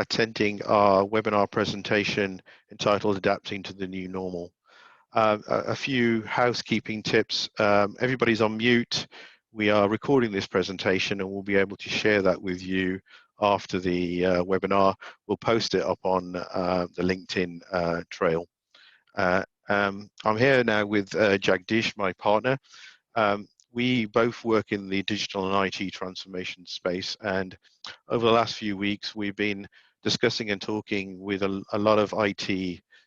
attending our webinar presentation entitled Adapting to the New Normal. A few housekeeping tips. Everybody's on mute. We are recording this presentation and we'll be able to share that with you after the webinar. We'll post it up on the LinkedIn trail. I'm here now with Jagadish, my partner. We both work in the digital and IT transformation space, and over the last few weeks we've been discussing and talking with a lot of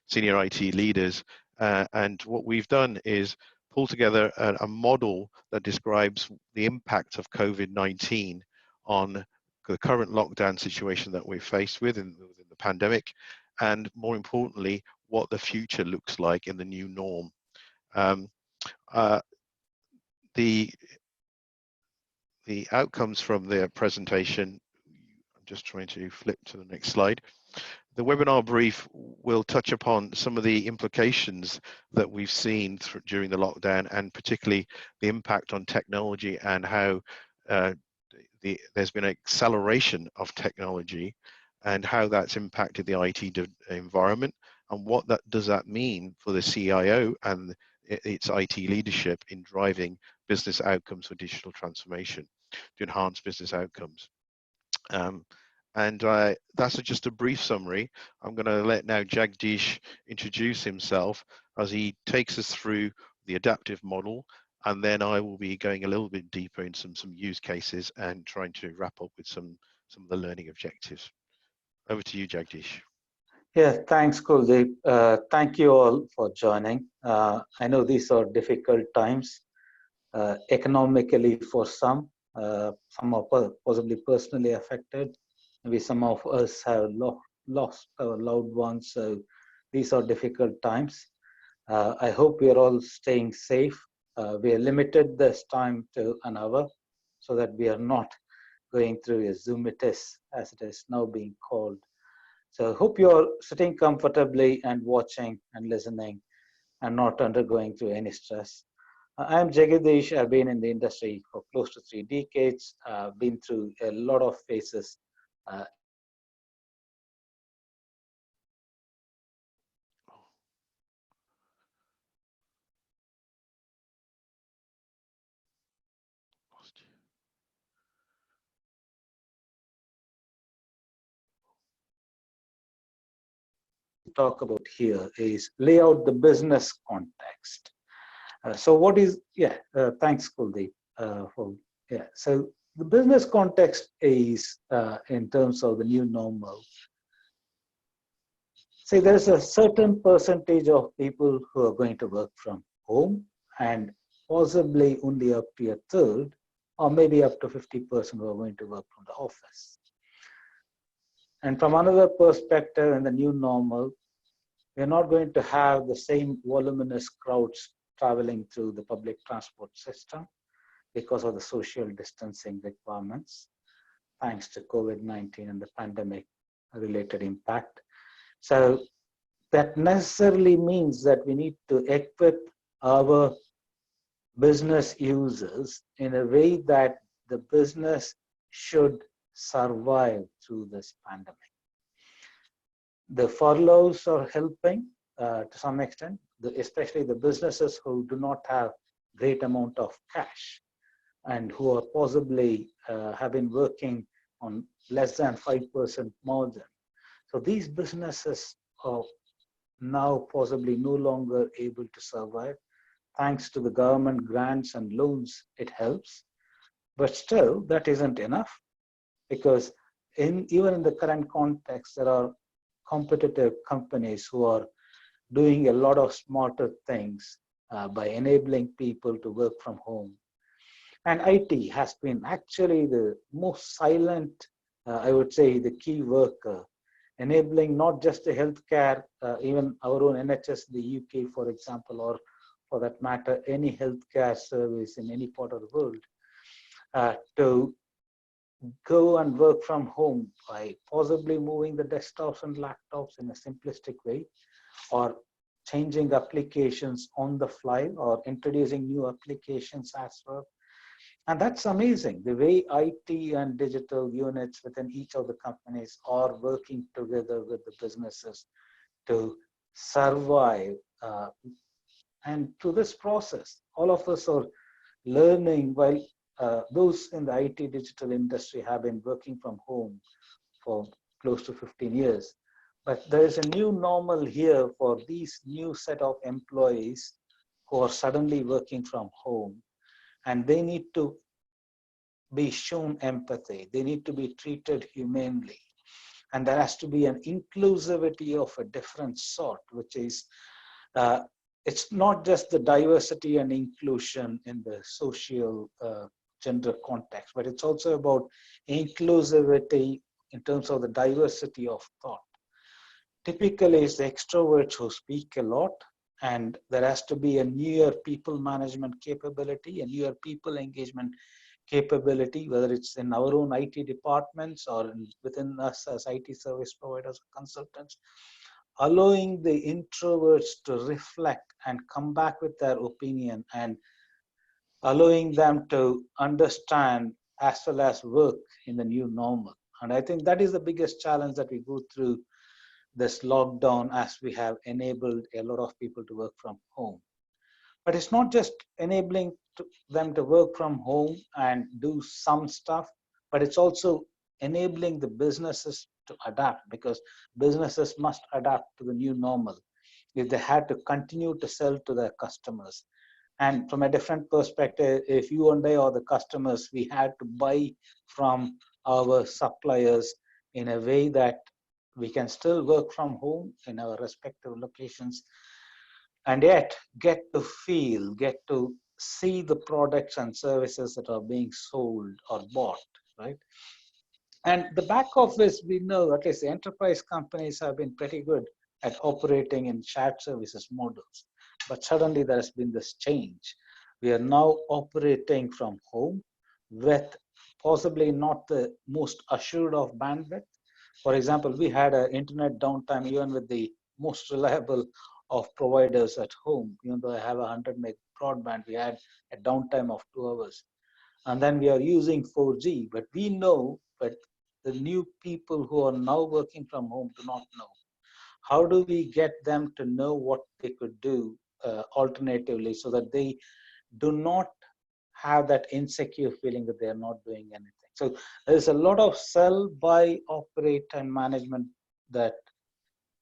senior IT leaders, and what we've done is pull together a model that describes the impact of COVID-19 on the current lockdown situation that we're faced with in the pandemic, and more importantly, what the future looks like in the new norm. The outcomes from the presentation, I'm just trying to flip to the next slide. The webinar brief will touch upon some of the implications that we've seen during the lockdown, and particularly the impact on technology and how there's been an acceleration of technology and how that's impacted the IT environment, and what does that mean for the CIO and its IT leadership in driving business outcomes for digital transformation to enhance business outcomes. That's just a brief summary. I'm going to let now Jagadish introduce himself as he takes us through the adaptive model, and then I will be going a little bit deeper in some use cases and trying to wrap up with some of the learning objectives. Over to you, Jagadish. Yeah, thanks, Kuldip. Thank you all for joining. I know these are difficult times, economically for some are possibly personally affected. Maybe some of us have lost our loved ones, so these are difficult times. I hope we are all staying safe. We are limited this time to an hour so that we are not going through a Zoomitis, as it is now being called. So I hope you're sitting comfortably and watching and listening and not undergoing through any stress. I'm Jagadish. I've been in the industry for close to 3 decades. I've been through a lot of phases. Talk about here is lay out the business context. So what is, thanks Kuldip so the business context is in terms of the new normal. See, there's a certain percentage of people who are going to work from home, and possibly only up to a third or maybe up to 50% who are going to work from the office. And from another perspective, in the new normal, we're not going to have the same voluminous crowds traveling through the public transport system because of the social distancing requirements, thanks to COVID-19 and the pandemic related impact. So that necessarily means that we need to equip our business users in a way that the business should survive through this pandemic. The furloughs are helping to some extent, especially the businesses who do not have great amount of cash and who are possibly have been working on less than 5% margin. So these businesses are now possibly no longer able to survive. Thanks to the government grants and loans, it helps. But still, that isn't enough, because even in the current context, there are competitive companies who are doing a lot of smarter things by enabling people to work from home. And IT has been actually the most silent, I would say, the key worker, enabling not just the healthcare, even our own NHS, the UK, for example, or for that matter, any healthcare service in any part of the world, to go and work from home by possibly moving the desktops and laptops in a simplistic way, or changing applications on the fly, or introducing new applications as well. And that's amazing, the way IT and digital units within each of the companies are working together with the businesses to survive. And through this process, all of us are learning while those in the IT digital industry have been working from home for close to 15 years. But there is a new normal here for these new set of employees who are suddenly working from home, and they need to be shown empathy. They need to be treated humanely. And there has to be an inclusivity of a different sort, which is, uh, it's not just the diversity and inclusion in the social gender context, but it's also about inclusivity in terms of the diversity of thought. Typically, it's the extroverts who speak a lot, and there has to be a newer people management capability, a newer people engagement capability, whether it's in our own IT departments or within us as IT service providers or consultants, allowing the introverts to reflect and come back with their opinion, and allowing them to understand as well as work in the new normal. And I think that is the biggest challenge that we go through this lockdown, as we have enabled a lot of people to work from home. But it's not just enabling them to work from home and do some stuff, but it's also enabling the businesses to adapt, because businesses must adapt to the new normal if they had to continue to sell to their customers. And from a different perspective, if you and I are the customers, we had to buy from our suppliers in a way that we can still work from home in our respective locations, and yet get to feel, get to see the products and services that are being sold or bought, right? And the back office, we know at least the enterprise companies have been pretty good at operating in shared services models. But suddenly there has been this change. We are now operating from home with possibly not the most assured of bandwidth. For example, we had an internet downtime even with the most reliable of providers at home. Even though I have a 100 meg broadband, we had a downtime of 2 hours. And then we are using 4G, but we know that the new people who are now working from home do not know. How do we get them to know what they could do alternatively, so that they do not have that insecure feeling that they are not doing anything? So there's a lot of sell, buy, operate, and management that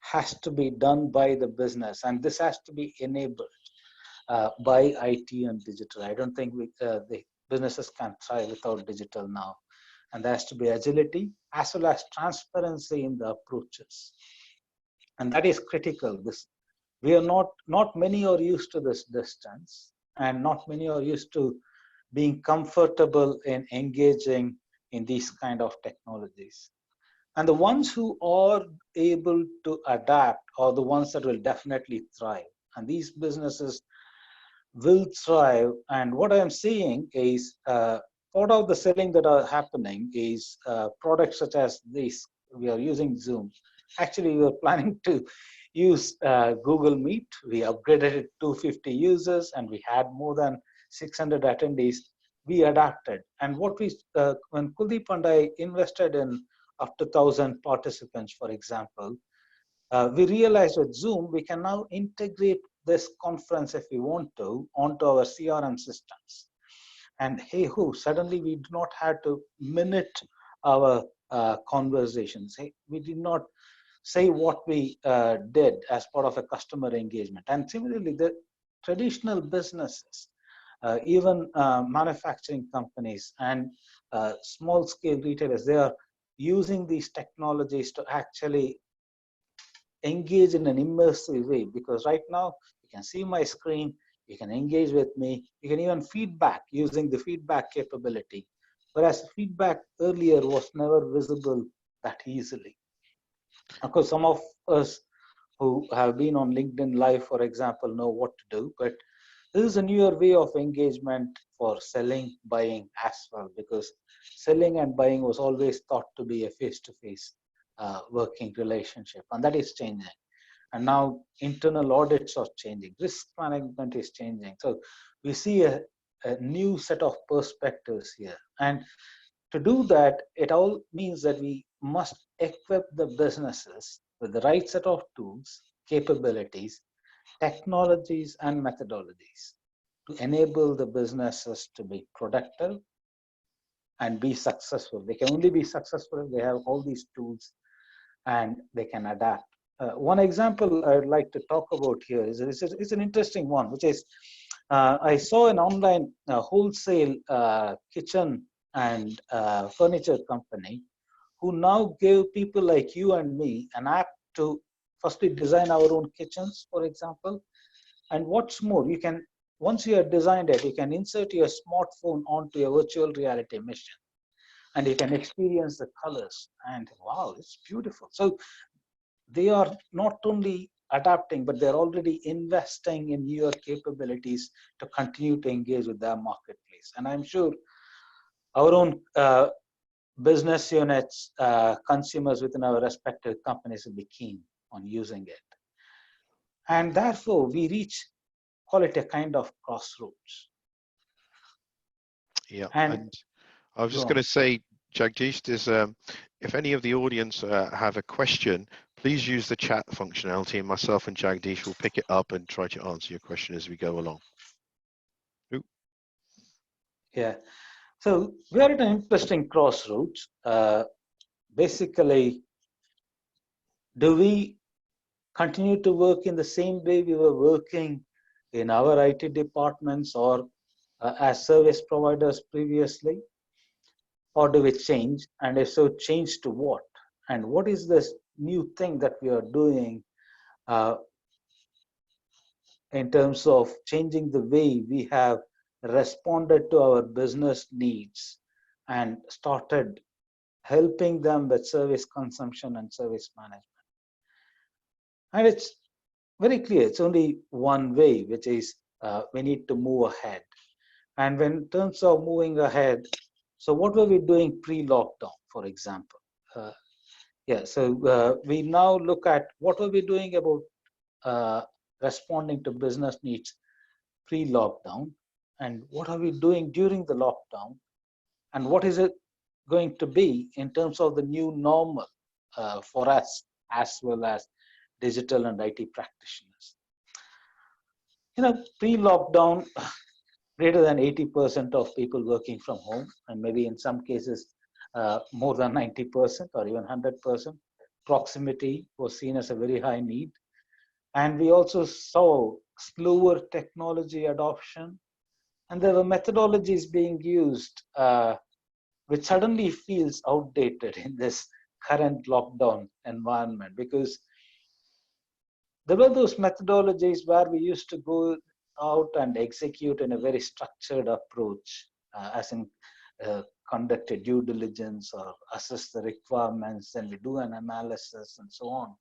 has to be done by the business, and this has to be enabled by IT and digital. I don't think the businesses can thrive without digital now. And there has to be agility as well as transparency in the approaches. And that is critical. We are not many are used to this distance, and not many are used to being comfortable in engaging in these kind of technologies. And the ones who are able to adapt are the ones that will definitely thrive. And these businesses will thrive. And what I'm seeing is part of the selling that are happening is products such as this. We are using Zoom. Actually, we were planning to use Google Meet. We upgraded it to 250 users, and we had more than 600 attendees. We adapted. And what we, when Kuldip and I invested in up to 1,000 participants, for example, we realized with Zoom, we can now integrate this conference, if we want to, onto our CRM systems. And hey ho, suddenly we do not have to minute our conversations. Hey, we did not say what we did as part of a customer engagement. And similarly, the traditional businesses, even manufacturing companies and small scale retailers, they are using these technologies to actually engage in an immersive way, because right now you can see my screen, you can engage with me, you can even feedback using the feedback capability, whereas feedback earlier was never visible that easily. Of course, some of us who have been on LinkedIn Live, for example, know what to do, but this is a newer way of engagement for selling, buying as well, because selling and buying was always thought to be a face-to-face working relationship, and that is changing. And now internal audits are changing, risk management is changing. So we see a a new set of perspectives here. And to do that, it all means that we must equip the businesses with the right set of tools, capabilities, technologies, and methodologies to enable the businesses to be productive and be successful. They can only be successful if they have all these tools and they can adapt. One example I'd like to talk about here is it's an interesting one, which is I saw an online wholesale kitchen and furniture company who now give people like you and me an app to firstly design our own kitchens, for example. And what's more, you can, once you have designed it, you can insert your smartphone onto your virtual reality machine and you can experience the colors. And wow, it's beautiful. So they are not only adapting, but they're already investing in newer capabilities to continue to engage with their marketplace. And I'm sure our own business units, consumers within our respective companies will be keen on using it. And therefore, we reach, call it a kind of crossroads. Yeah, and I was just going to say, Jagadish, there's, if any of the audience have a question, please use the chat functionality, and myself and Jagadish will pick it up and try to answer your question as we go along. Ooh. Yeah, so we are at an interesting crossroads. Basically, do we continue to work in the same way we were working in our IT departments or as service providers previously? Or do we change? And if so, change to what? And what is this new thing that we are doing in terms of changing the way we have responded to our business needs and started helping them with service consumption and service management? And it's very clear, it's only one way, which is we need to move ahead. And when in terms of moving ahead, so what were we doing pre-lockdown, for example? So we now look at what were we doing about responding to business needs pre-lockdown, and what are we doing during the lockdown, and what is it going to be in terms of the new normal for us as well as digital and IT practitioners. Pre-lockdown, greater than 80% of people working from home, and maybe in some cases more than 90% or even 100%. Proximity was seen as a very high need. And we also saw slower technology adoption. And there were methodologies being used which suddenly feels outdated in this current lockdown environment, because there were those methodologies where we used to go out and execute in a very structured approach, as in conduct a due diligence or assess the requirements, then we do an analysis and so on.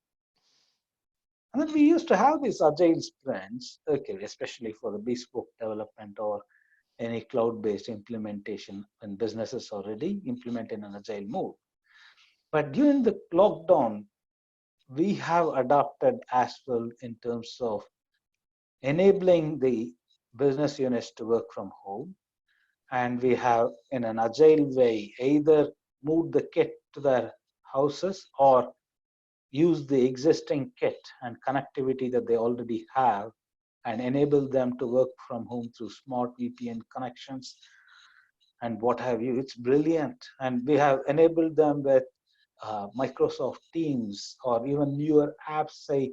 And then we used to have these agile sprints, okay, especially for the bespoke development or any cloud-based implementation when businesses already implement in an agile mode. But during the lockdown, we have adapted as well in terms of enabling the business units to work from home. And we have, in an agile way, either moved the kit to their houses or use the existing kit and connectivity that they already have and enable them to work from home through smart VPN connections and what have you. It's brilliant. And we have enabled them with Microsoft Teams or even newer apps. Say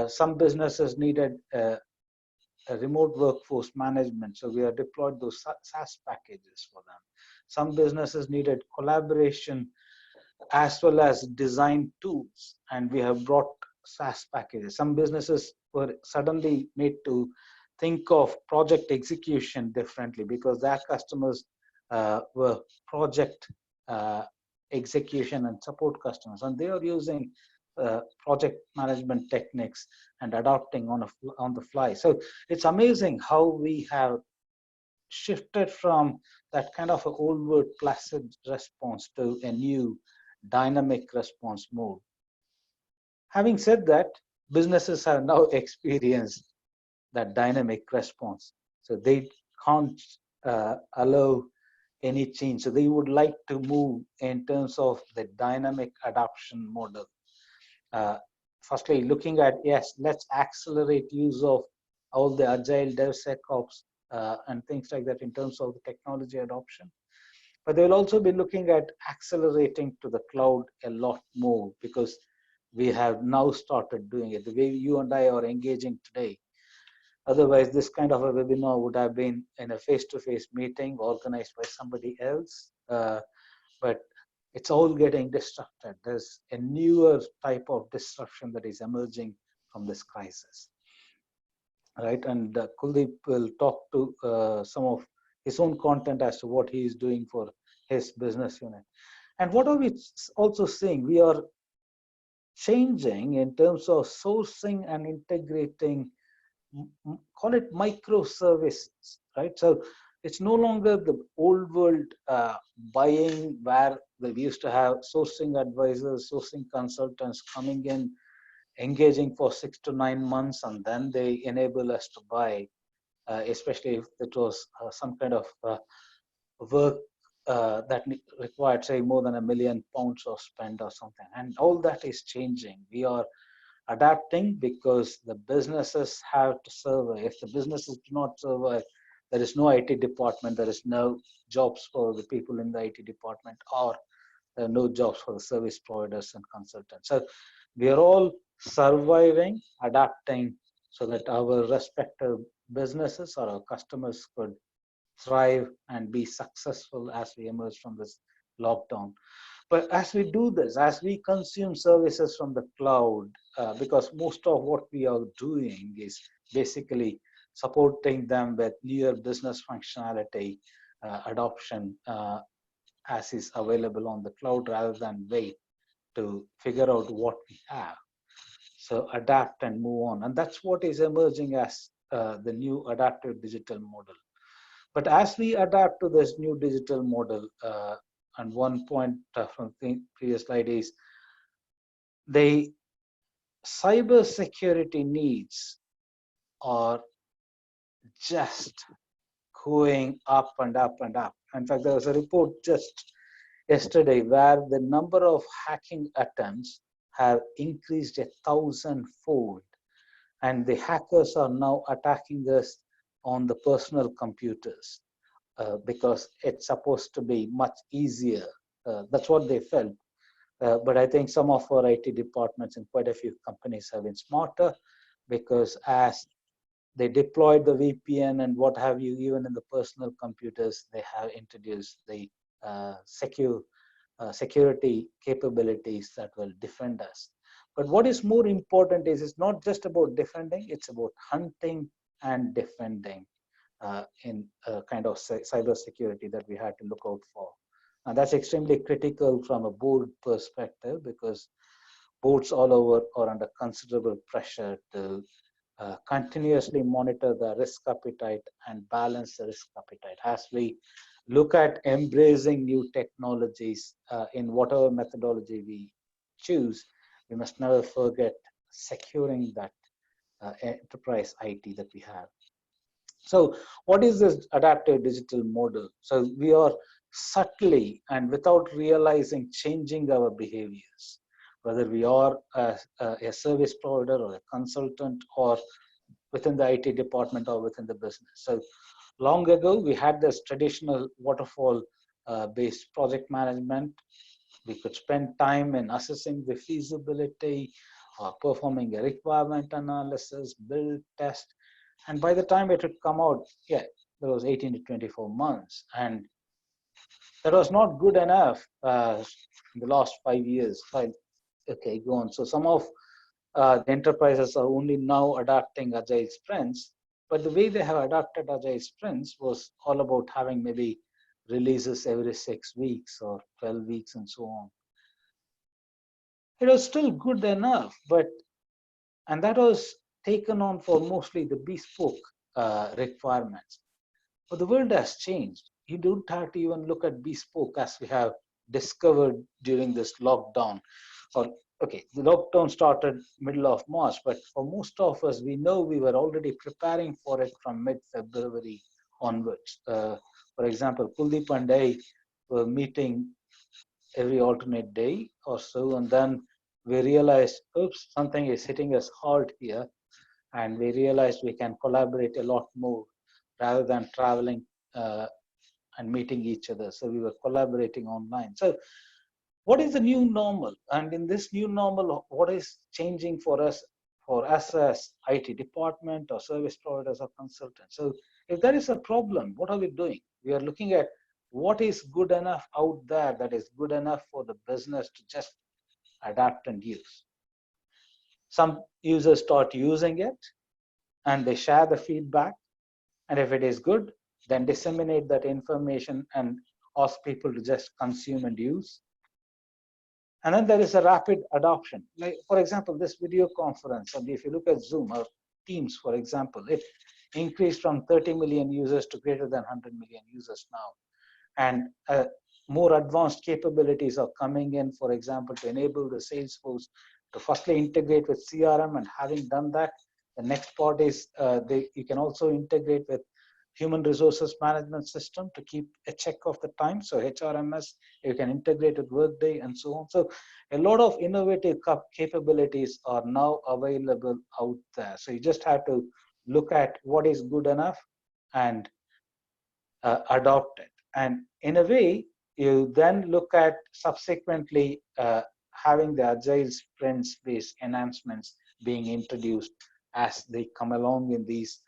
some businesses needed a remote workforce management, so we have deployed those SaaS packages for them. Some businesses needed collaboration as well as design tools, and we have brought SaaS packages. Some businesses were suddenly made to think of project execution differently because their customers were project execution and support customers, and they are using project management techniques and adapting on the fly. So it's amazing how we have shifted from that kind of an old world placid response to a new dynamic response mode. Having said that, businesses have now experienced that dynamic response. So they can't allow any change. So they would like to move in terms of the dynamic adoption model. Firstly, looking at, yes, let's accelerate use of all the agile DevSecOps and things like that in terms of the technology adoption. But they will also be looking at accelerating to the cloud a lot more, because we have now started doing it the way you and I are engaging today. Otherwise, this kind of a webinar would have been in a face-to-face meeting organized by somebody else. But it's all getting disrupted. There's a newer type of disruption that is emerging from this crisis, right? And Kuldip will talk to some of his own content as to what he is doing for his business unit. And what are we also seeing? We are changing in terms of sourcing and integrating, call it microservices, right? So it's no longer the old world buying where we used to have sourcing advisors, sourcing consultants coming in, engaging for 6 to 9 months, and then they enable us to buy, especially if it was some kind of work that required, say, more than £1 million of spend or something. And all that is changing. We are adapting because the businesses have to survive. If the businesses do not survive, there is no IT department, there is no jobs for the people in the IT department, or there are no jobs for the service providers and consultants. So we are all surviving, adapting, so that our respective businesses or our customers could thrive and be successful as we emerge from this lockdown. But as we do this, as we consume services from the cloud, because most of what we are doing is basically supporting them with newer business functionality adoption as is available on the cloud, rather than wait to figure out what we have. So adapt and move on. And that's what is emerging as the new adaptive digital model. But as we adapt to this new digital model, and one point from the previous slide is the cyber security needs are just going up and up and up. In fact, there was a report just yesterday where the number of hacking attempts have increased 1,000-fold, and the hackers are now attacking us on the personal computers because it's supposed to be much easier. That's what they felt. But I think some of our IT departments in quite a few companies have been smarter, because as they deployed the VPN and what have you, even in the personal computers, they have introduced the security capabilities that will defend us. But what is more important is it's not just about defending, it's about hunting and defending in a kind of cyber security that we had to look out for. And that's extremely critical from a board perspective, because boards all over are under considerable pressure to continuously monitor the risk appetite and balance the risk appetite. As we look at embracing new technologies in whatever methodology we choose, we must never forget securing that enterprise IT that we have. So what is this adaptive digital model? So we are subtly and without realizing changing our behaviors, whether we are a service provider or a consultant, or within the IT department or within the business. So long ago, we had this traditional waterfall based project management. We could spend time in assessing the feasibility, performing a requirement analysis, build, test. And by the time it would come out, yeah, there was 18 to 24 months. And that was not good enough in the last 5 years. Okay, go on. So some of the enterprises are only now adapting agile sprints, but the way they have adapted agile sprints was all about having maybe releases every 6 weeks or 12 weeks and so on. It was still good enough, and that was taken on for mostly the bespoke requirements. But the world has changed. You don't have to even look at bespoke, as we have discovered during this lockdown. Or okay, the lockdown started middle of March, but for most of us, we know we were already preparing for it from mid-February onwards. For example, Kuldip and I were meeting every alternate day or so, and then we realized, oops, something is hitting us hard here, and we realized we can collaborate a lot more rather than traveling and meeting each other. So we were collaborating online. So what is the new normal? And in this new normal, what is changing for us as IT department or service providers or consultants? So if there is a problem, what are we doing? We are looking at what is good enough out there that is good enough for the business to just adapt and use. Some users start using it and they share the feedback. And if it is good, then disseminate that information and ask people to just consume and use. And then there is a rapid adoption. Like, for example, this video conference, and if you look at Zoom or Teams, for example, it increased from 30 million users to greater than 100 million users now. And more advanced capabilities are coming in, for example, to enable the Salesforce to firstly integrate with CRM. And having done that, the next part is you can also integrate with human resources management system to keep a check of the time. So HRMS, you can integrate with Workday and so on. So a lot of innovative capabilities are now available out there. So you just have to look at what is good enough and adopt it. And in a way, you then look at subsequently having the agile sprints-based enhancements being introduced as they come along in these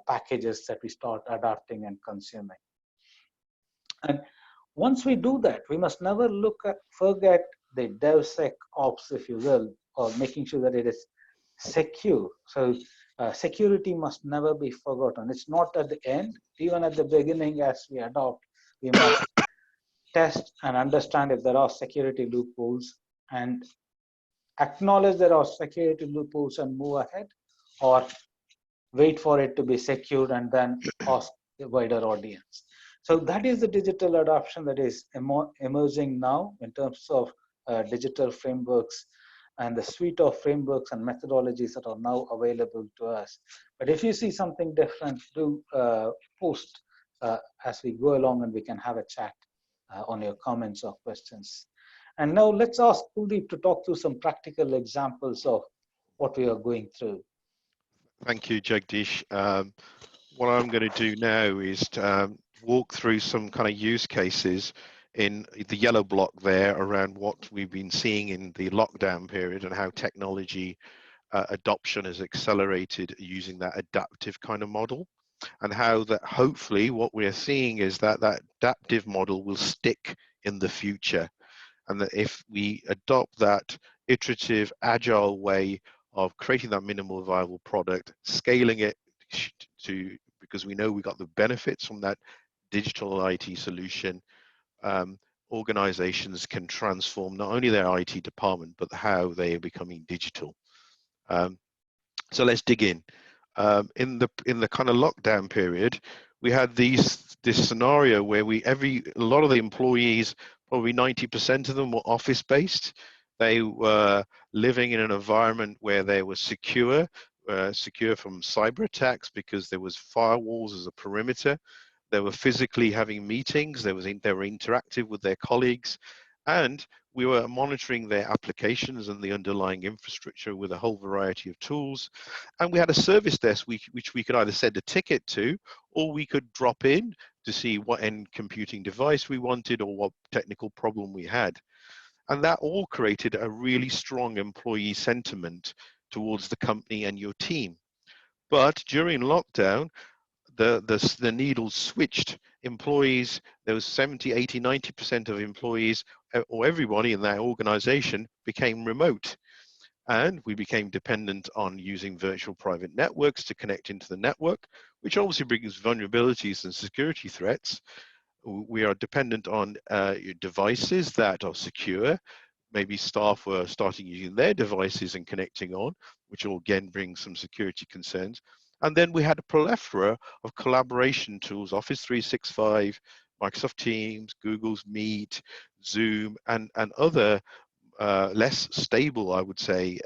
packages that we start adopting and consuming. And once we do that, we must never forget the DevSecOps, if you will, or making sure that it is secure. So security must never be forgotten. It's not at the end, even at the beginning as we adopt, we must test and understand if there are security loopholes and acknowledge there are security loopholes and move ahead, or wait for it to be secured and then ask the wider audience. So that is the digital adoption that is emerging now in terms of digital frameworks and the suite of frameworks and methodologies that are now available to us. But if you see something different, do post as we go along, and we can have a chat on your comments or questions. And now let's ask Kuldip to talk through some practical examples of what we are going through. Thank you, Jagadish. What I'm going to do now is to, walk through some kind of use cases in the yellow block there around what we've been seeing in the lockdown period and how technology adoption has accelerated using that adaptive kind of model, and how that hopefully what we're seeing is that that adaptive model will stick in the future, and that if we adopt that iterative, agile way of creating that minimal viable product, scaling it to, because we know we got the benefits from that digital IT solution, organizations can transform not only their IT department, but how they are becoming digital. So let's dig in. In the kind of lockdown period, we had this scenario where a lot of the employees, probably 90% of them, were office based. They were living in an environment where they were secure from cyber attacks because there was firewalls as a perimeter. They were physically having meetings. They were interactive with their colleagues, and we were monitoring their applications and the underlying infrastructure with a whole variety of tools. And we had a service desk which we could either send a ticket to, or we could drop in to see what end computing device we wanted or what technical problem we had. And that all created a really strong employee sentiment towards the company and your team. But during lockdown, the needle switched. Employees, there was 70, 80, 90% of employees or everybody in that organization became remote. And we became dependent on using virtual private networks to connect into the network, which obviously brings vulnerabilities and security threats. We are dependent on devices that are secure. Maybe staff were starting using their devices and connecting on, which will again bring some security concerns. And then we had a plethora of collaboration tools, Office 365, Microsoft Teams, Google's Meet, Zoom, and other less stable, I would say,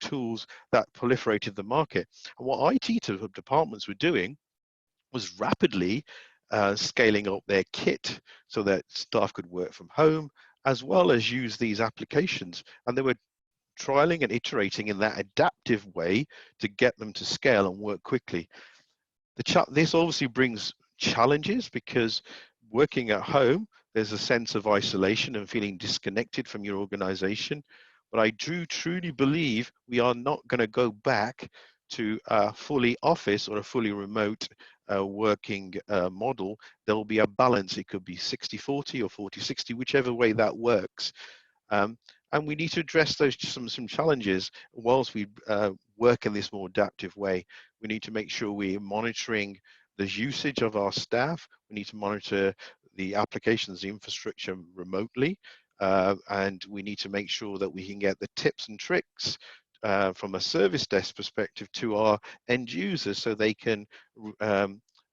tools that proliferated the market. And what IT departments were doing was rapidly scaling up their kit so that staff could work from home as well as use these applications. And they were trialing and iterating in that adaptive way to get them to scale and work quickly. This obviously brings challenges because working at home, there's a sense of isolation and feeling disconnected from your organization. But I do truly believe we are not going to go back to a fully office or a fully remote working model. There will be a balance. It could be 60-40 or 40-60, whichever way that works. Um, and we need to address those some challenges whilst we work in this more adaptive way. We need to make sure we're monitoring the usage of our staff. We need to monitor the applications, the infrastructure remotely, and we need to make sure that we can get the tips and tricks from a service desk perspective to our end users so they can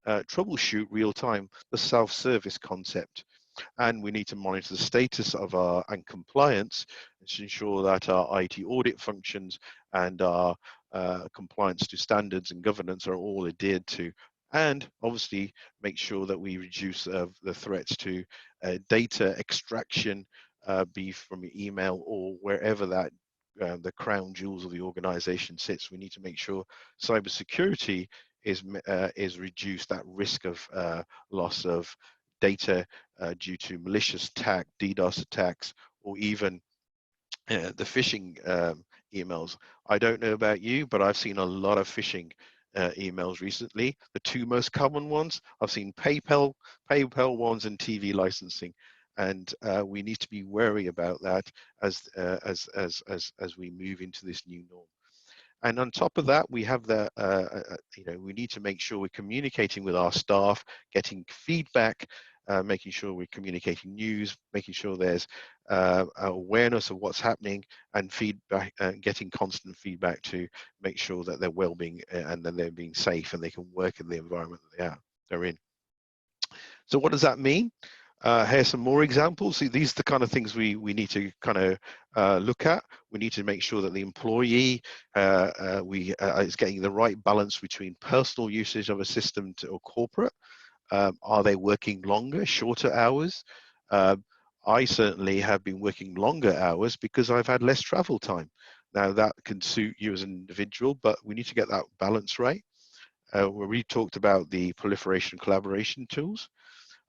troubleshoot real time, the self-service concept. And we need to monitor the status of our and compliance to ensure that our IT audit functions and our compliance to standards and governance are all adhered to. And obviously make sure that we reduce the threats to data extraction, be from email or wherever that the crown jewels of the organization sits. We need to make sure cybersecurity is reduced, that risk of loss of data due to malicious attack, DDoS attacks, or even the phishing emails. I don't know about you, but I've seen a lot of phishing emails recently. The two most common ones, I've seen PayPal ones and TV licensing. And we need to be wary about that as we move into this new norm. And on top of that, we have we need to make sure we're communicating with our staff, getting feedback, making sure we're communicating news, making sure there's awareness of what's happening and feedback, getting constant feedback to make sure that they're well-being and that they're being safe and they can work in the environment that they're in. So what does that mean? Here's some more examples. See, these are the kind of things we need to kind of look at. We need to make sure that the employee is getting the right balance between personal usage of a system or corporate. Are they working longer, shorter hours? I certainly have been working longer hours because I've had less travel time. Now that can suit you as an individual, but we need to get that balance right. We talked about the proliferation collaboration tools.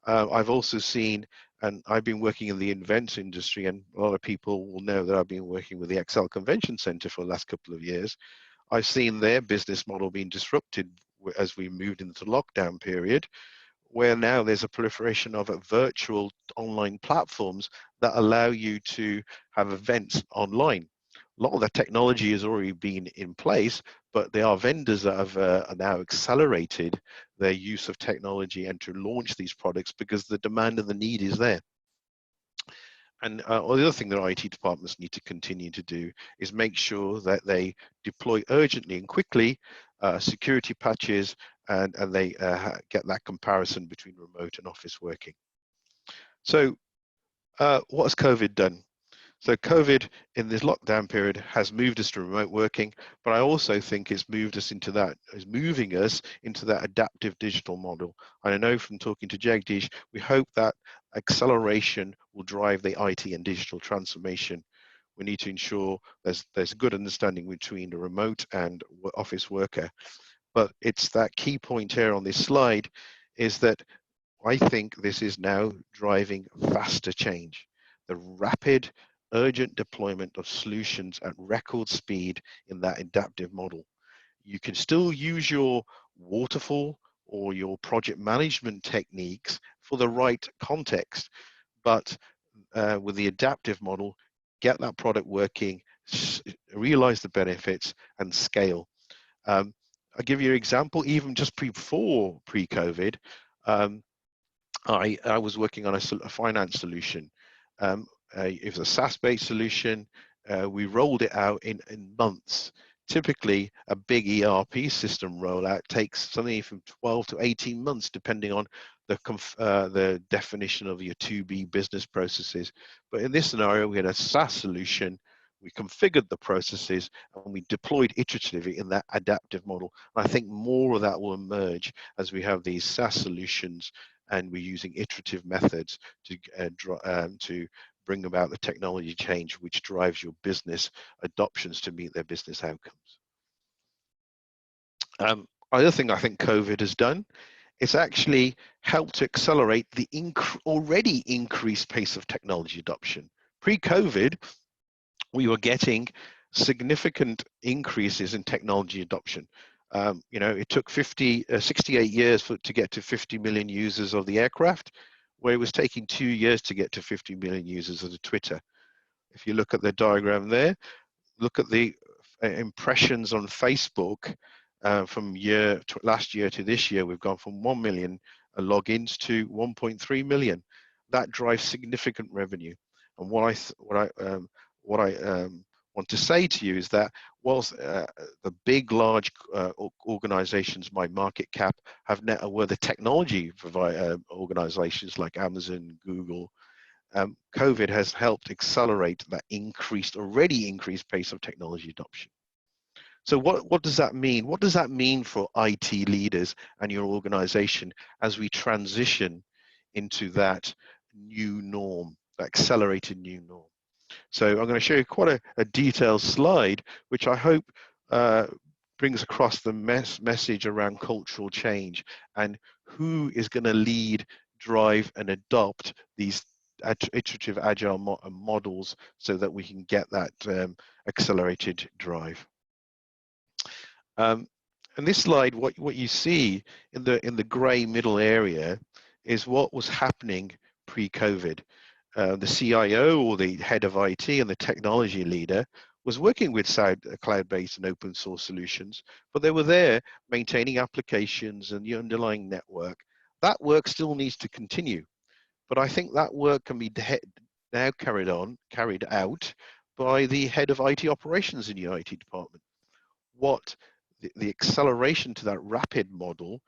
I've also seen, and I've been working in the events industry, and a lot of people will know that I've been working with the Excel Convention Center for the last couple of years. I've seen their business model being disrupted as we moved into the lockdown period, where now there's a proliferation of virtual online platforms that allow you to have events online. A lot of the technology has already been in place, but there are vendors that have now accelerated their use of technology and to launch these products because the demand and the need is there. And the other thing that IT departments need to continue to do is make sure that they deploy urgently and quickly security patches and they get that comparison between remote and office working. So what has COVID done? So COVID in this lockdown period has moved us to remote working, but I also think it's moving us into that adaptive digital model. And I know from talking to Jagadish, we hope that acceleration will drive the IT and digital transformation. We need to ensure there's a good understanding between the remote and office worker. But it's that key point here on this slide is that I think this is now driving faster change. The rapid, urgent deployment of solutions at record speed in that adaptive model. You can still use your waterfall or your project management techniques for the right context, but with the adaptive model, get that product working, realize the benefits and scale. I'll give you an example, even just before pre-COVID, I was working on a finance solution. It was a SaaS-based solution. We rolled it out in months. Typically, a big ERP system rollout takes something from 12 to 18 months, depending on the definition of your 2B business processes. But in this scenario, we had a SaaS solution we configured the processes, and we deployed iteratively in that adaptive model. And I think more of that will emerge as we have these SaaS solutions and we're using iterative methods to bring about the technology change which drives your business adoptions to meet their business outcomes. Other thing I think COVID has done, it's actually helped to accelerate the already increased pace of technology adoption. Pre-COVID, we were getting significant increases in technology adoption. It took 68 years to get to 50 million users of the aircraft, where it was taking 2 years to get to 50 million users of the Twitter. If you look at the diagram there, look at the impressions on Facebook from last year to this year. We've gone from 1 million logins to 1.3 million. That drives significant revenue. And what I want to say to you is that whilst the big, large organizations by market cap were the technology organizations like Amazon, Google, COVID has helped accelerate that already increased pace of technology adoption. So what does that mean? What does that mean for IT leaders and your organization as we transition into that new norm, that accelerated new norm? So I'm going to show you quite a detailed slide, which I hope brings across the message around cultural change and who is going to lead, drive, and adopt these iterative agile models so that we can get that accelerated drive. In this slide, what you see in the grey middle area is what was happening pre-COVID. The CIO or the head of IT and the technology leader was working with cloud-based and open source solutions, but they were there maintaining applications and the underlying network. That work still needs to continue, but I think that work can be now carried out by the head of IT operations in your IT department. What the acceleration to that rapid model,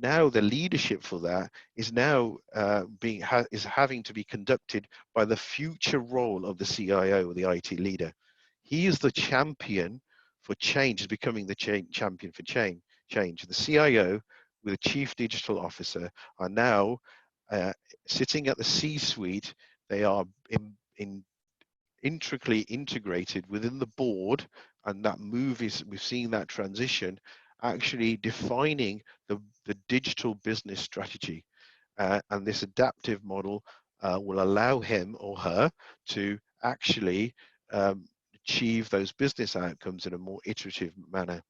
now the leadership for that is now having to be conducted by the future role of the CIO or the IT leader. He is the champion for change, is becoming the champion for change. The CIO with the chief digital officer are now sitting at the C-suite. They are intricately integrated within the board, and that we've seen that transition actually defining the digital business strategy, and this adaptive model will allow him or her to actually achieve those business outcomes in a more iterative manner,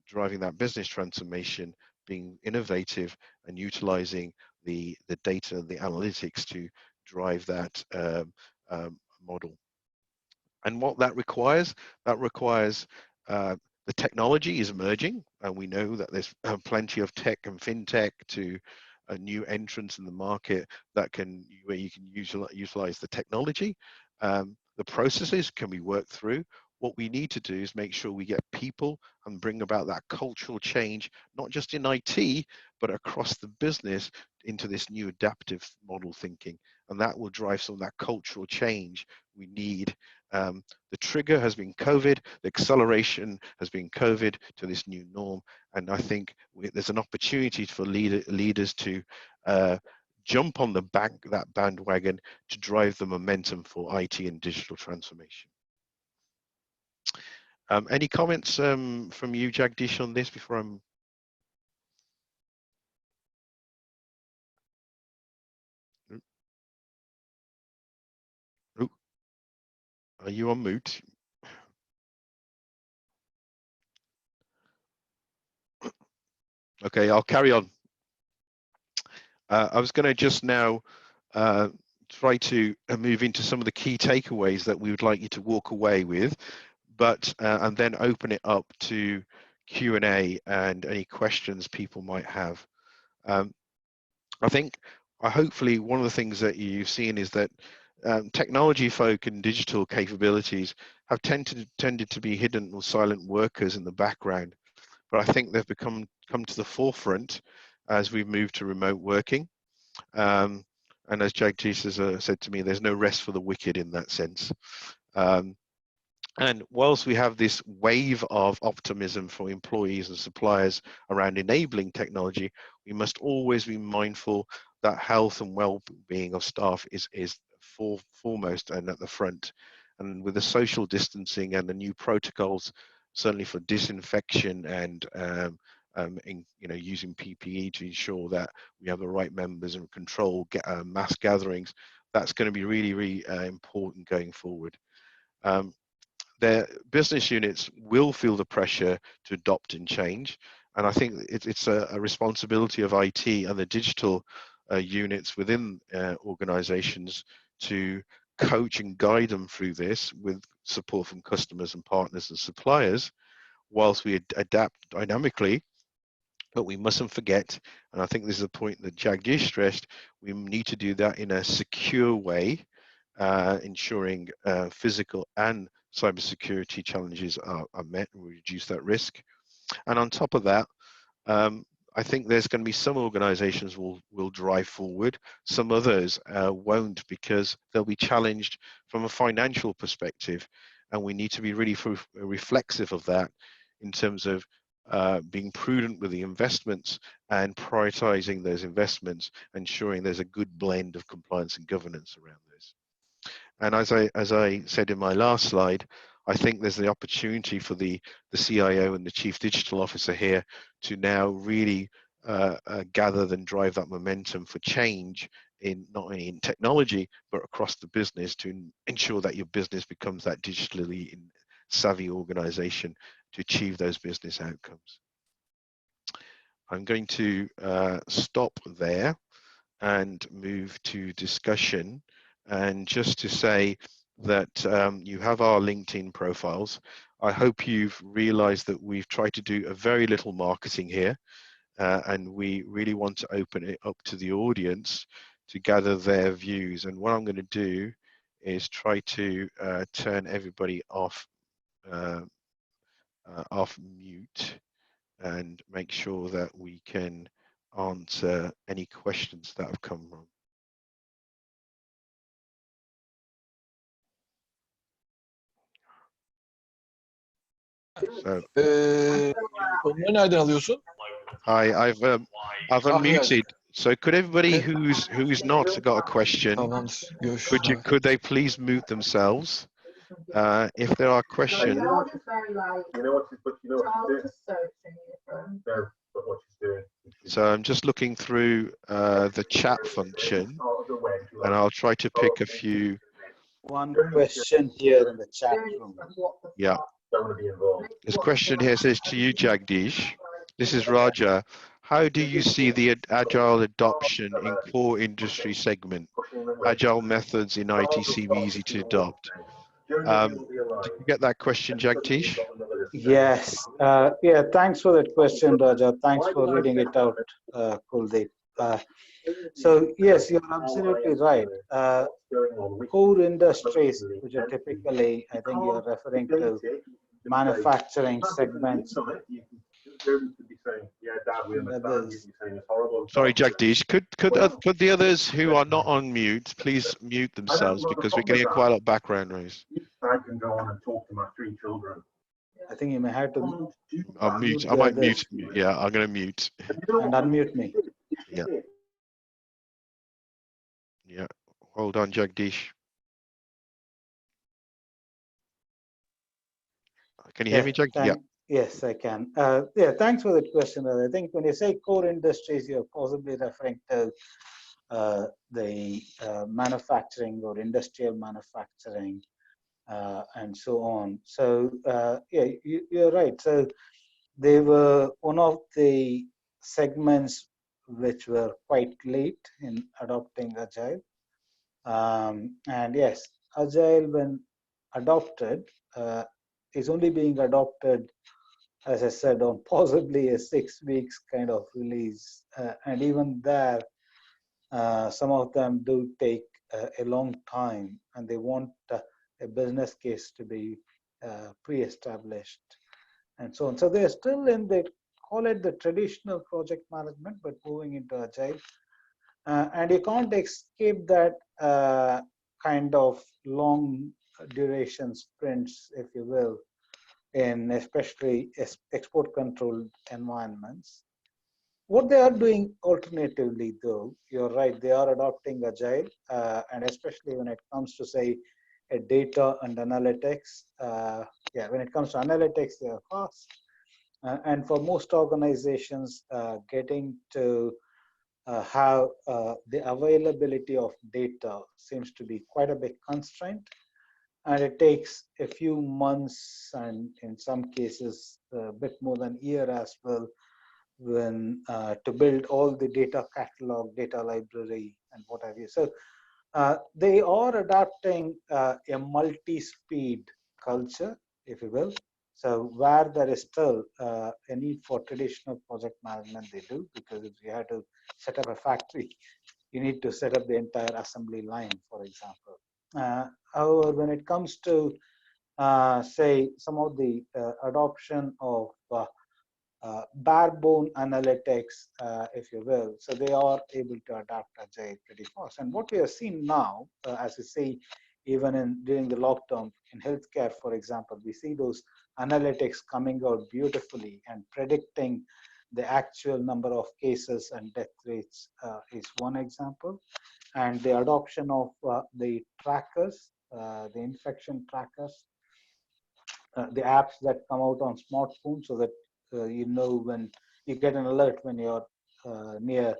driving that business transformation, being innovative and utilizing the data and the analytics to drive that model. And what that requires the technology is emerging, and we know that there's plenty of tech and fintech to new entrants in the market where you can utilize the technology. The processes can be worked through. What we need to do is make sure we get people and bring about that cultural change, not just in IT, but across the business into this new adaptive model thinking. And that will drive some of that cultural change we need. The trigger has been COVID, the acceleration has been COVID to this new norm. And I think there's an opportunity for leaders to jump on that bandwagon to drive the momentum for IT and digital transformation. Any comments from you, Jagadish, on this before I'm... Ooh. Are you on mute? Okay, I'll carry on. I was going to just now try to move into some of the key takeaways that we would like you to walk away with, but and then open it up to Q&A and any questions people might have. I think hopefully one of the things that you've seen is that technology folk and digital capabilities have tended to be hidden or silent workers in the background, but I think they've come to the forefront as we've moved to remote working. And as Jagadish has said to me, there's no rest for the wicked in that sense. And whilst we have this wave of optimism for employees and suppliers around enabling technology, we must always be mindful that health and well-being of staff is foremost and at the front. And with the social distancing and the new protocols, certainly for disinfection and using PPE to ensure that we have the right members and control mass gatherings, that's going to be really, really important going forward. Their business units will feel the pressure to adopt and change. And I think it's a responsibility of IT and the digital units within organizations to coach and guide them through this with support from customers and partners and suppliers whilst we adapt dynamically. But we mustn't forget, and I think this is a point that Jagadish stressed, we need to do that in a secure way, ensuring physical and cybersecurity challenges are met and we reduce that risk. And on top of that, I think there's going to be some organizations will drive forward, some others won't, because they'll be challenged from a financial perspective. And we need to be really reflexive of that in terms of being prudent with the investments and prioritizing those investments, ensuring there's a good blend of compliance and governance around this. And as I said in my last slide, I think there's the opportunity for the CIO and the Chief Digital Officer here to now really gather and drive that momentum for change in not only in technology, but across the business to ensure that your business becomes that digitally savvy organization to achieve those business outcomes. I'm going to stop there and move to discussion. And just to say that you have our LinkedIn profiles. I hope you've realized that we've tried to do a very little marketing here, and we really want to open it up to the audience to gather their views. And what I'm going to do is try to turn everybody off mute and make sure that we can answer any questions that have come from. So, onları nereden alıyorsun? I've unmuted. So could everybody who's not got a question, could they please mute themselves? If there are questions. So I'm just looking through the chat function, and I'll try to pick a few. One question here in the chat room. Yeah. This question here says to you, Jagadish. This is Raja. How do you see the agile adoption in core industry segment? Agile methods in IT seem easy to adopt. Did you get that question, Jagadish? Yes. Yeah, thanks for that question, Raja. Thanks for reading it out, Kuldip. So yes, you're absolutely right. Core industries, which are typically, I think you're referring to manufacturing segments. Sorry, Jagadish. Could the others who are not on mute please mute themselves, because we're getting quite a lot of background noise. I can go on and talk to my 3 children. I think you may have to. I'll mute. I might mute. Yeah, I'm going to mute. And unmute me. Yeah. Yeah. Hold on, Jagadish. Can you hear me, Jagadish? Yeah. Yes, I can. Yeah, thanks for that question. I think when you say core industries, you're possibly referring to the manufacturing or industrial manufacturing and so on. So yeah, you're right. So they were one of the segments which were quite late in adopting Agile. And yes, Agile, when adopted, is only being adopted, as I said, on possibly a 6 weeks kind of release. And even there, some of them do take a long time, and they want a business case to be pre-established and so on. So they're still in the, call it the traditional project management, but moving into Agile. And you can't escape that kind of long duration sprints, if you will, in especially export controlled environments. What they are doing alternatively, though, you're right, they are adopting agile, and especially when it comes to, say, data and analytics. When it comes to analytics, they are fast. And for most organizations, getting to have the availability of data seems to be quite a big constraint. And it takes a few months and in some cases a bit more than a year as well when to build all the data catalog, data library, and what have you. So they are adapting a multi-speed culture, if you will. So where there is still a need for traditional project management, they do, because if you have to set up a factory, you need to set up the entire assembly line, for example. However, when it comes to, say, some of the adoption of barebone analytics, if you will. So they are able to adapt agile pretty fast. And what we have seen now, as you see, even during the lockdown in healthcare, for example, we see those analytics coming out beautifully and predicting the actual number of cases and death rates is one example. And the adoption of the trackers, the infection trackers, the apps that come out on smartphones so that you know when you get an alert when you're near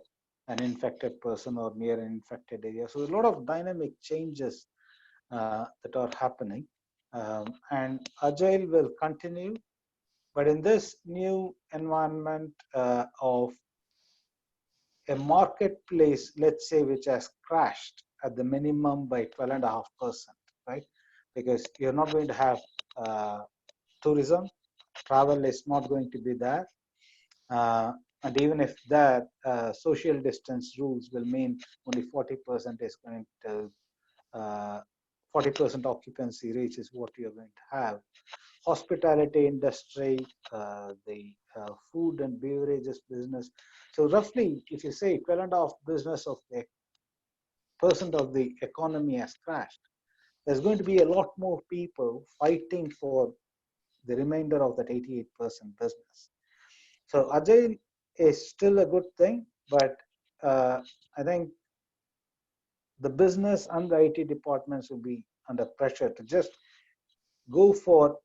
an infected person or near an infected area. So a lot of dynamic changes that are happening, and agile will continue. But in this new environment of a marketplace, let's say, which has crashed at the minimum by 12.5%, right? Because you're not going to have tourism, travel is not going to be there. And even if that, social distance rules will mean only 40% is going to, 40% occupancy rates is what you're going to have. Hospitality industry, the food and beverages business. So roughly, if you say 12.5% of the economy has crashed, there's going to be a lot more people fighting for the remainder of that 88% business. So agile is still a good thing, but I think the business and the IT departments will be under pressure to just go for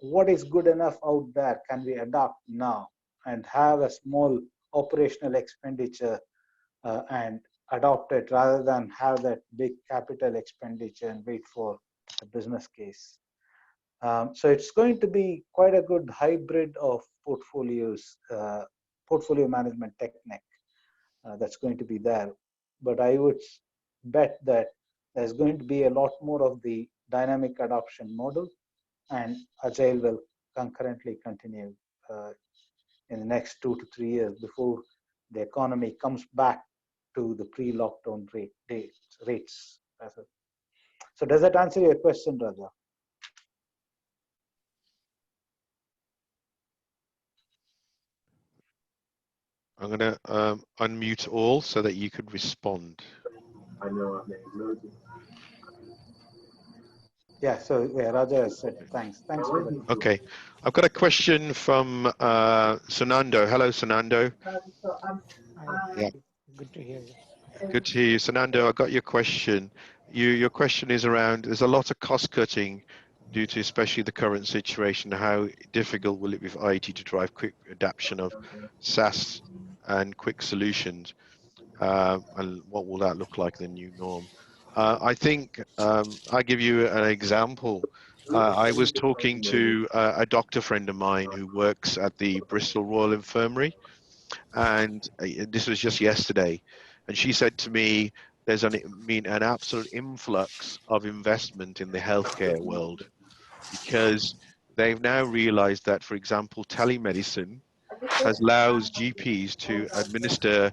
what is good enough out there. Can we adapt now and have a small operational expenditure and adopt it rather than have that big capital expenditure and wait for a business case. So it's going to be quite a good hybrid of portfolios, portfolio management technique that's going to be there. But I would bet that there's going to be a lot more of the dynamic adoption model, and agile will concurrently continue in the next 2 to 3 years before the economy comes back to the pre-lockdown rates. So does that answer your question, Raja? I'm going to unmute all so that you could respond. I know. Yeah, so yeah, Raja has said thanks. Thanks for that. Okay, I've got a question from Sanando. Hello, Sanando. Yeah. Good to hear you. Good to hear you, Sanando. I got your question. Your question is around, there's a lot of cost cutting due to especially the current situation. How difficult will it be for IT to drive quick adaptation of SaaS and quick solutions? And what will that look like, the new norm? I think I'll give you an example. I was talking to a doctor friend of mine who works at the Bristol Royal Infirmary, and this was just yesterday, and she said to me, there's an absolute influx of investment in the healthcare world, because they've now realized that, for example, telemedicine allows GPs to administer.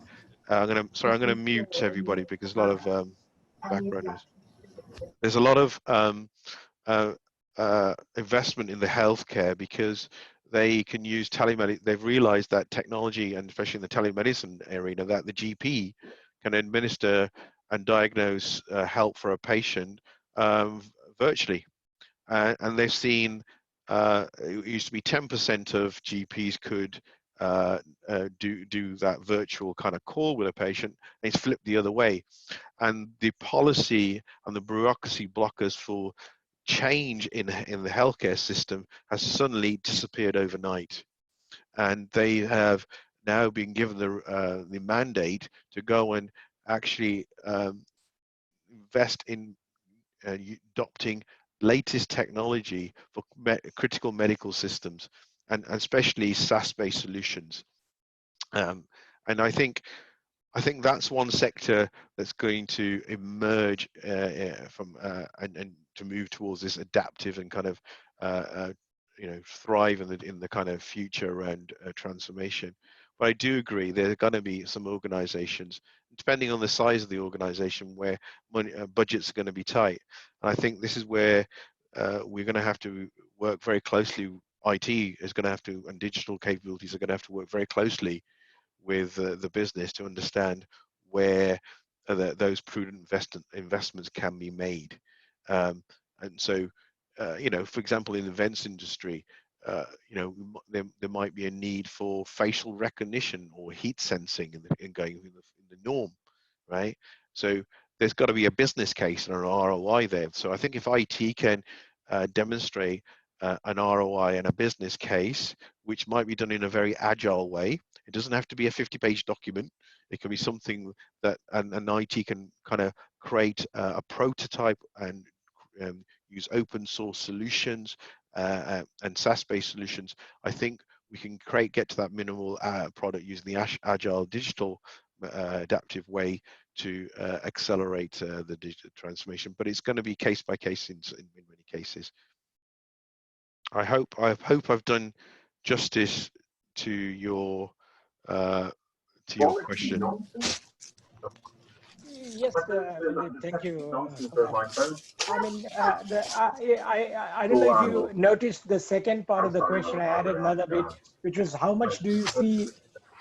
I'm going to mute everybody because a lot of background noise. There's a lot of investment in the healthcare because they can use telemedicine. They've realized that technology, and especially in the telemedicine arena, that the GP can administer and diagnose help for a patient virtually. And they've seen it used to be 10% of GPs could do that virtual kind of call with a patient, and it's flipped the other way. And the policy and the bureaucracy blockers for change in the healthcare system has suddenly disappeared overnight. And they have now been given the mandate to go and actually invest in adopting latest technology for critical medical systems, and especially SaaS-based solutions. And I think that's one sector that's going to emerge from and to move towards this adaptive and kind of thrive in the kind of future around transformation. But I do agree there are going to be some organizations, depending on the size of the organization, where money, budgets are going to be tight. And I think this is where we're going to have to work very closely. IT is going to have to, and digital capabilities are going to have to work very closely with the business to understand where those prudent investments can be made. And so, for example, in the events industry, there might be a need for facial recognition or heat sensing in the norm, right? So there's got to be a business case and an ROI there. So I think if IT can demonstrate an ROI and a business case, which might be done in a very agile way. It doesn't have to be a 50-page document. It can be something that an IT can kind of create a prototype and use open source solutions and SaaS-based solutions. I think we can get to that minimal product using the agile digital adaptive way to accelerate the digital transformation. But it's going to be case by case in many cases. I hope I've done justice to your question. Yes, Kuldip, thank you for that. I mean, I don't know if you noticed the second part of the question. I added another bit, which was how much do you see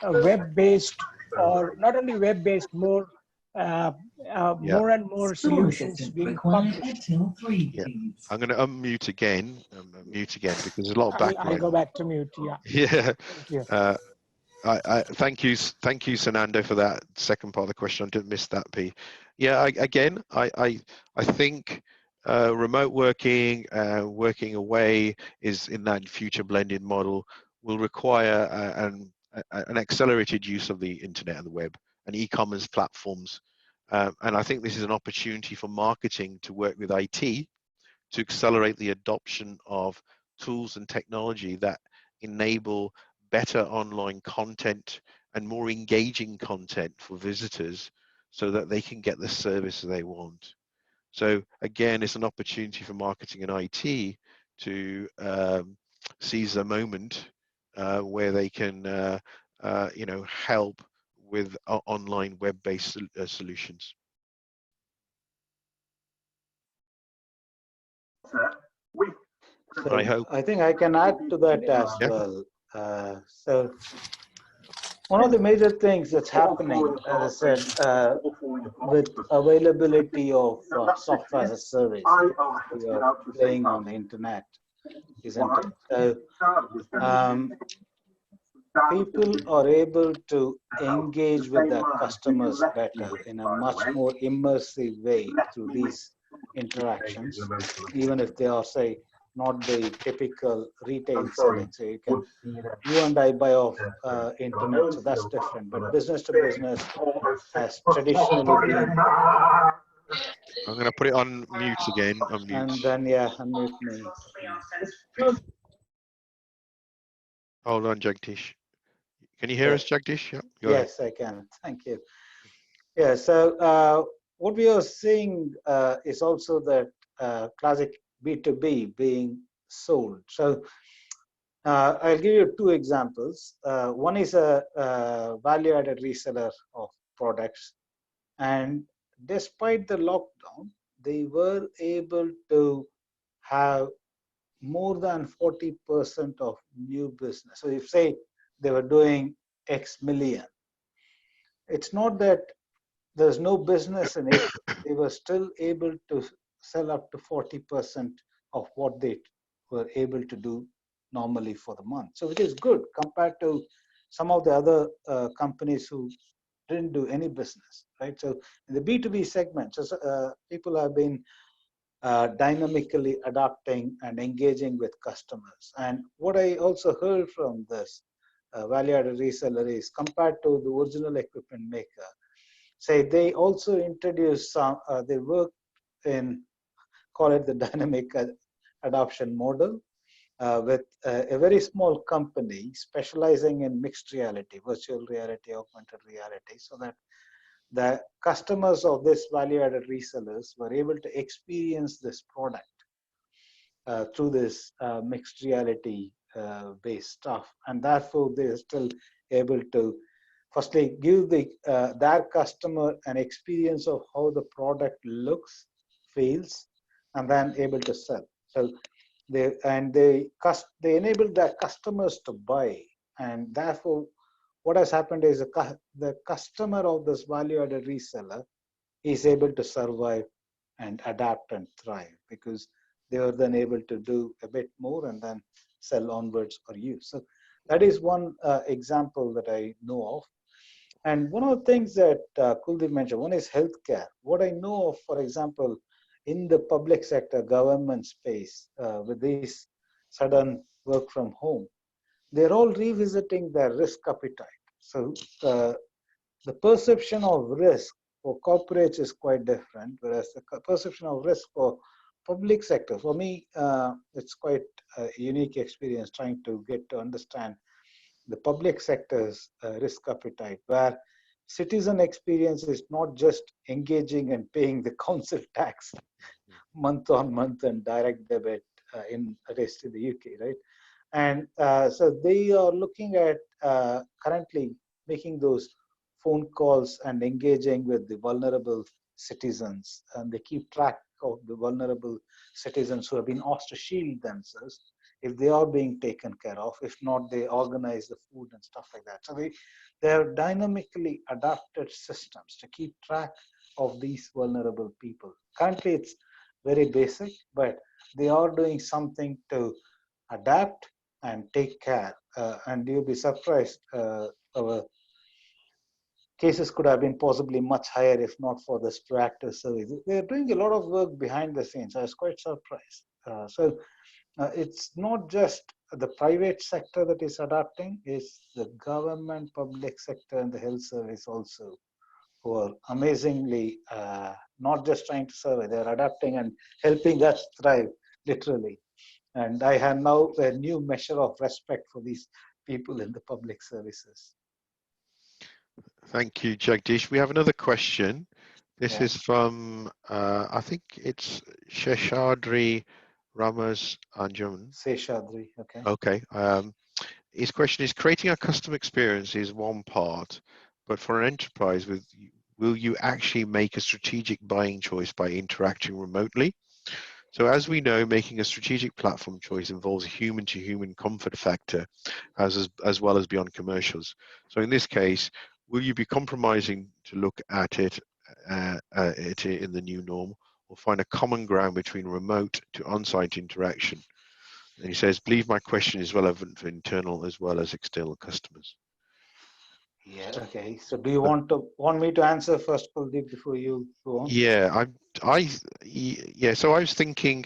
web-based, or not only web-based, more more and more solutions being published? Yeah. I'm going to unmute again. Because there's a lot of background. I'll go back to mute. Yeah. Yeah. Thank you. Thank you, Sandhu, for that second part of the question. I didn't miss that, P. Yeah. I think remote working, working away is in that future blended model will require an accelerated use of the internet and the web and e-commerce platforms. And I think this is an opportunity for marketing to work with IT to accelerate the adoption of tools and technology that enable better online content and more engaging content for visitors so that they can get the service they want. So again, it's an opportunity for marketing and IT to seize a moment where they can help with online web-based solutions. So I think I can add to that as well. So one of the major things that's happening, as I said, with availability of software as a service, we are playing on the internet, isn't it? So people are able to engage with their customers better in a much more immersive way through these interactions, even if they are, say, not the typical retail setting. So you and I buy off internet, so that's different. But business to business has traditionally been. I'm going to put it on mute again. Unmute. And then unmute me. Hold on, Jagadish. Can you hear us, Jagadish? Yeah. Yes, I can. Thank you. Yeah. So what we are seeing is also that classic B2B being sold. So I'll give you two examples. One is a value-added reseller of products, and despite the lockdown, they were able to have more than 40% of new business. So if, say, they were doing X million, it's not that there's no business in it. They were still able to sell up to 40% of what they were able to do normally for the month. So it is good compared to some of the other companies who didn't do any business, right? So in the B2B segment, people have been dynamically adapting and engaging with customers. And what I also heard from this value-added reseller is, compared to the original equipment maker, say they also introduced some, they work in, call it the dynamic adoption model, with a very small company specializing in mixed reality, virtual reality, augmented reality, so that the customers of this value-added resellers were able to experience this product through this mixed reality based stuff, and therefore they are still able to firstly give their customer an experience of how the product looks, feels, and then able to sell. So they enable their customers to buy, and therefore what has happened is the customer of this value-added reseller is able to survive and adapt and thrive, because they are then able to do a bit more and then sell onwards or use. So that is one example that I know of. And one of the things that Kuldip mentioned, one is healthcare. What I know of, for example, in the public sector, government space, with this sudden work from home, they're all revisiting their risk appetite. So the perception of risk for corporates is quite different, whereas the perception of risk for public sector, for me, it's quite a unique experience trying to get to understand the public sector's risk appetite, where citizen experience is not just engaging and paying the council tax month on month and direct debit in rest of the UK, right? And so they are looking at currently making those phone calls and engaging with the vulnerable citizens, and they keep track of the vulnerable citizens who have been asked to shield themselves if they are being taken care of. If not, they organize the food and stuff like that. So they have dynamically adapted systems to keep track of these vulnerable people. Currently, it's very basic, but they are doing something to adapt and take care. And you'll be surprised, our cases could have been possibly much higher if not for this proactive service. They're doing a lot of work behind the scenes. I was quite surprised. It's not just the private sector that is adapting, it's the government, public sector, and the health service also, who are amazingly not just trying to survive, they're adapting and helping us thrive, literally. And I have now a new measure of respect for these people in the public services. Thank you, Jagadish. We have another question. This is from, I think it's Sheshadri Ramas Anjuman. Seshadri, okay. Okay. His question is, creating a custom experience is one part, but for an enterprise, will you actually make a strategic buying choice by interacting remotely? So as we know, making a strategic platform choice involves a human-to-human comfort factor, as well as beyond commercials. So in this case, will you be compromising to look at it in the new norm, or find a common ground between remote to on-site interaction? And he says, believe my question is relevant for internal as well as external customers. Yeah, okay. So do you want me to answer first, Kuldip, before you go on? Yeah, so I was thinking,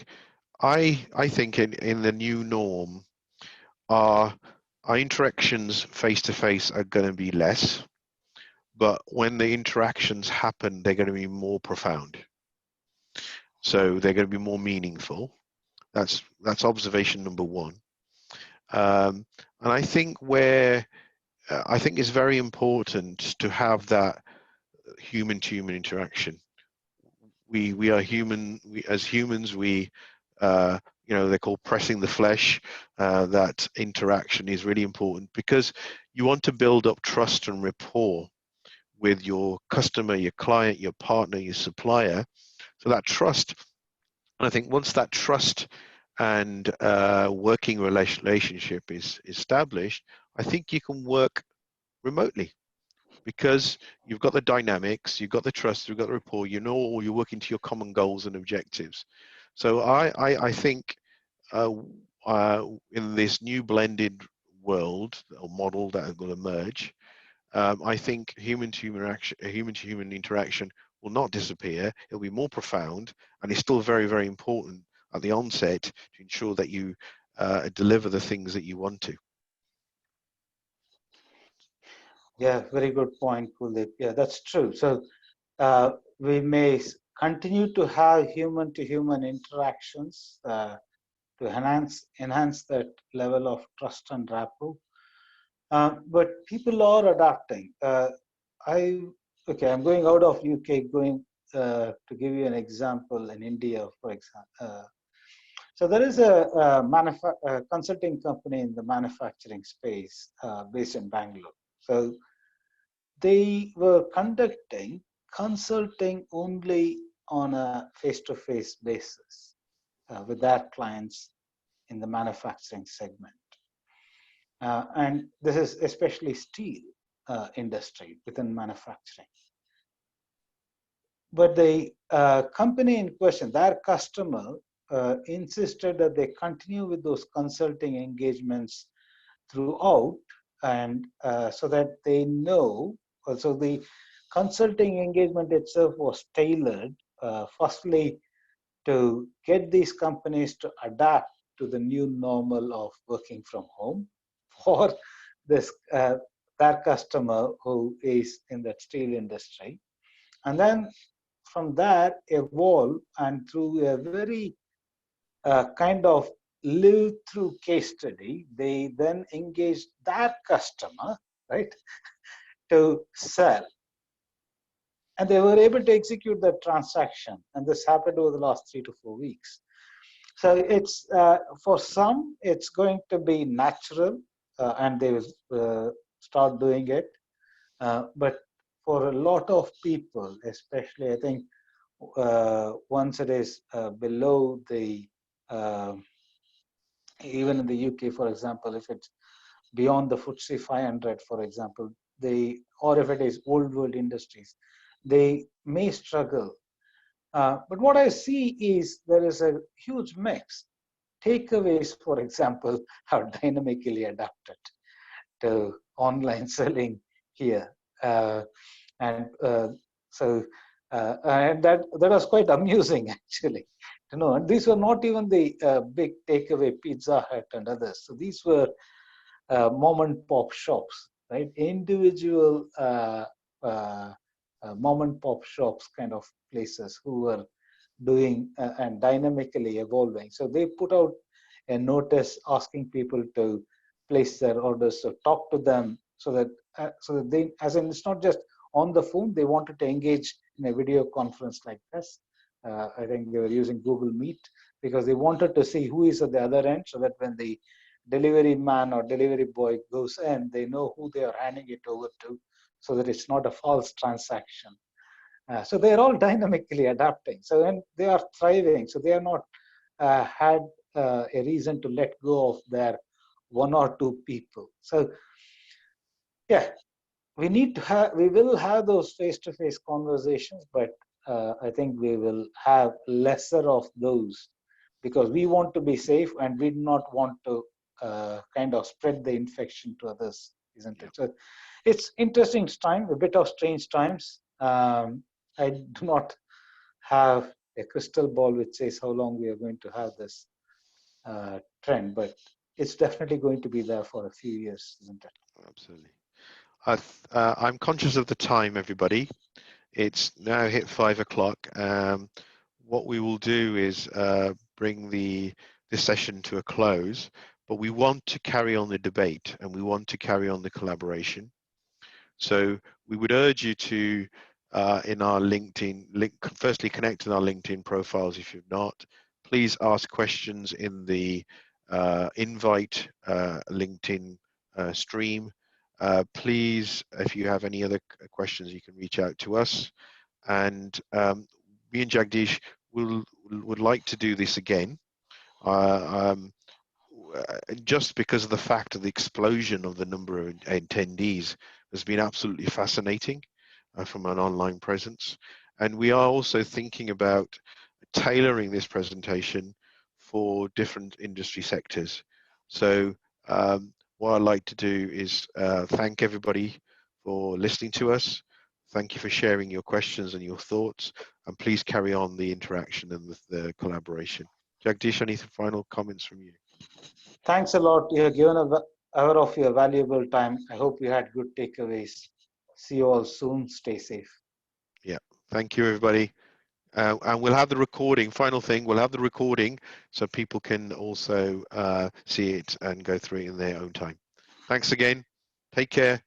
I think in the new norm, our interactions face to face are going to be less, but when the interactions happen, they're going to be more profound. So they're going to be more meaningful. That's observation number one. And I think I think it's very important to have that human-to-human interaction. We are human. As humans, they're called pressing the flesh. That interaction is really important because you want to build up trust and rapport with your customer, your client, your partner, your supplier. So that trust, and I think once that trust and working relationship is established, I think you can work remotely. because you've got the dynamics, you've got the trust, you've got the rapport, you know, or you're working to your common goals and objectives. So I think in this new blended world or model that will emerge, I think human-to-human interaction will not disappear. It'll be more profound, and it's still very, very important at the onset to ensure that you deliver the things that you want to. Yeah, very good point, Kuldip. Yeah, that's true. So we may continue to have human-to-human interactions to enhance that level of trust and rapport. But people are adapting. I'm going out of UK, going to give you an example in India, for example. So there is a consulting company in the manufacturing space based in Bangalore. So they were conducting consulting only on a face-to-face basis with their clients in the manufacturing segment. And this is especially steel industry within manufacturing. But the company in question, their customer, insisted that they continue with those consulting engagements throughout, and so that they know. Also, the consulting engagement itself was tailored, firstly, to get these companies to adapt to the new normal of working from home for this their customer who is in that steel industry, and then from that evolve, and through a very kind of live through case study, they then engage that customer, right, to sell. And they were able to execute that transaction. And this happened over the last 3 to 4 weeks. So it's for some, it's going to be natural, and they will start doing it. But for a lot of people, especially, I think, once it is below the even in the UK, for example, if it's beyond the FTSE 500, for example, or if it is old world industries, they may struggle. But what I see is there is a huge mix. Takeaways, for example, are dynamically adapted to online selling here, and that was quite amusing, actually. And these were not even the big takeaway Pizza Hut and others. So these were mom and pop shops, right? Individual mom and pop shops kind of places who were doing and dynamically evolving. So they put out a notice asking people to place their orders, so talk to them, so that they, as in, it's not just on the phone, they wanted to engage in a video conference like this. I think they were using Google Meet because they wanted to see who is at the other end, so that when the delivery man or delivery boy goes in, they know who they are handing it over to, so that it's not a false transaction. So they're all dynamically adapting. So, and they are thriving. So they are not had a reason to let go of their 1 or 2 people. So yeah, we will have those face-to-face conversations, but I think we will have lesser of those because we want to be safe and we do not want to kind of spread the infection to others, isn't it? So it's interesting time, a bit of strange times. I do not have a crystal ball which says how long we are going to have this trend, but it's definitely going to be there for a few years, isn't it? Absolutely. I'm conscious of the time, everybody. It's now hit 5 o'clock. What we will do is bring this session to a close, but we want to carry on the debate and we want to carry on the collaboration. So we would urge you to, in our LinkedIn, firstly connect in our LinkedIn profiles if you've not. Please ask questions in the invite LinkedIn stream. Please, if you have any other questions, you can reach out to us. And me and Jagadish would like to do this again. just because of the fact of the explosion of the number of attendees has been absolutely fascinating from an online presence. And we are also thinking about tailoring this presentation for different industry sectors. So what I'd like to do is thank everybody for listening to us. Thank you for sharing your questions and your thoughts, and please carry on the interaction and the collaboration. Jagadish, any final comments from you? Thanks a lot. You have given an hour of your valuable time. I hope you had good takeaways. See you all soon. Stay safe. Yeah, thank you, everybody. And we'll have the recording. Final thing, we'll have the recording so people can also see it and go through it in their own time. Thanks again. Take care.